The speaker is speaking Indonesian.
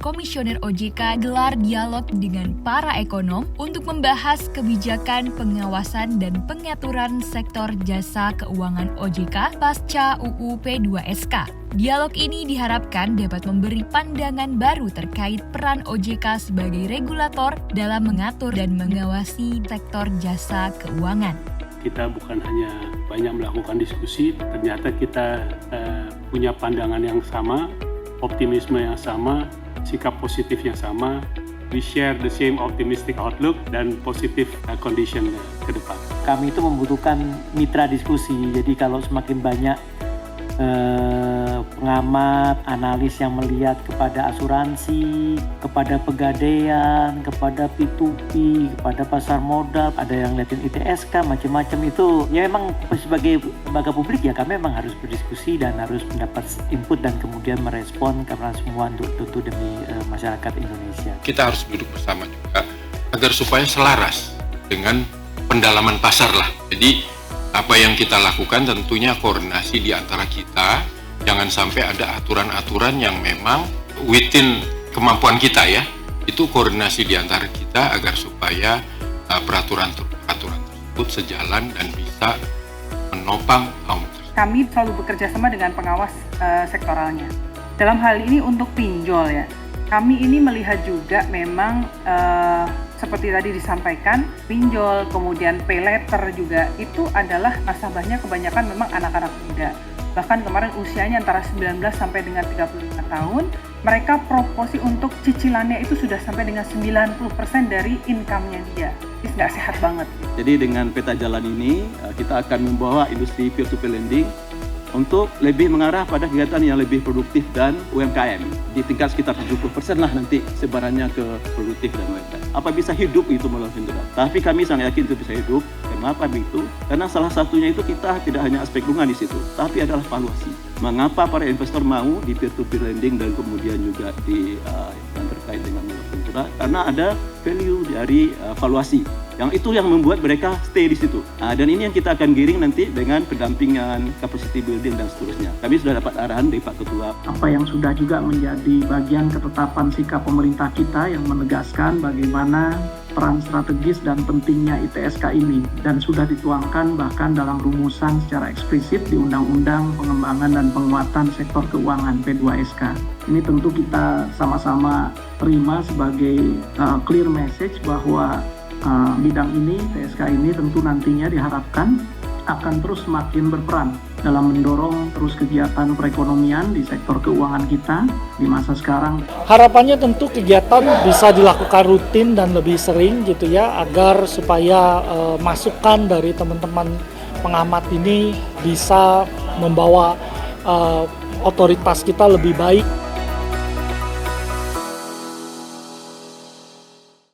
Komisioner OJK gelar dialog dengan para ekonom untuk membahas kebijakan pengawasan dan pengaturan sektor jasa keuangan OJK pasca UU P2SK. Dialog ini diharapkan dapat memberi pandangan baru terkait peran OJK sebagai regulator dalam mengatur dan mengawasi sektor jasa keuangan. Kita bukan hanya banyak melakukan diskusi, ternyata kita punya pandangan yang sama, optimisme yang sama, sikap positif yang sama. We share the same optimistic outlook dan positive condition ke depan. Kami itu membutuhkan mitra diskusi, jadi kalau semakin banyak pengamat, analis yang melihat kepada asuransi, kepada pegadaian, kepada P2P, kepada pasar modal, ada yang liatin ITSK, macam-macam itu. Ya memang sebagai lembaga publik ya kami memang harus berdiskusi dan harus mendapat input dan kemudian merespon karena semua untuk demi masyarakat Indonesia. Kita harus duduk bersama juga agar supaya selaras dengan pendalaman pasar lah. Jadi apa yang kita lakukan tentunya koordinasi di antara kita, jangan sampai ada aturan-aturan yang memang within kemampuan kita ya. Itu koordinasi di antara kita agar supaya peraturan tersebut sejalan dan bisa menopang kaum tersebut. Kami selalu bekerja sama dengan pengawas sektoralnya. Dalam hal ini untuk pinjol ya, kami ini melihat juga memang seperti tadi disampaikan, pinjol, kemudian pay letter juga, itu adalah nasabahnya kebanyakan memang anak-anak muda. Bahkan kemarin usianya antara 19 sampai dengan 35 tahun, mereka proporsi untuk cicilannya itu sudah sampai dengan 90% dari income-nya dia. Ini nggak sehat banget. Jadi dengan peta jalan ini, kita akan membawa industri peer-to-peer lending untuk lebih mengarah pada kegiatan yang lebih produktif dan UMKM. Di tingkat sekitar 70% lah nanti sebarannya ke produktif dan UMKM. Apa bisa hidup itu melalui Finturat? Tapi kami sangat yakin itu bisa hidup. Kenapa begitu? Karena salah satunya itu kita tidak hanya aspek bunga di situ, tapi adalah valuasi. Mengapa para investor mau di peer-to-peer lending dan kemudian juga di yang terkait dengan Finturat? Karena ada value dari valuasi. Yang itu yang membuat mereka stay di situ. Dan ini yang kita akan giring nanti dengan pendampingan, capacity building dan seterusnya. Kami sudah dapat arahan dari Pak Ketua. Apa yang sudah juga menjadi bagian ketetapan sikap pemerintah kita yang menegaskan bagaimana peran strategis dan pentingnya ITSK ini dan sudah dituangkan bahkan dalam rumusan secara eksplisit di Undang-Undang Pengembangan dan Penguatan Sektor Keuangan P2SK. Ini tentu kita sama-sama terima sebagai clear message bahwa bidang ini, TSK ini tentu nantinya diharapkan akan terus semakin berperan dalam mendorong terus kegiatan perekonomian di sektor keuangan kita di masa sekarang. Harapannya tentu kegiatan bisa dilakukan rutin dan lebih sering gitu ya, agar supaya masukan dari teman-teman pengamat ini bisa membawa otoritas kita lebih baik.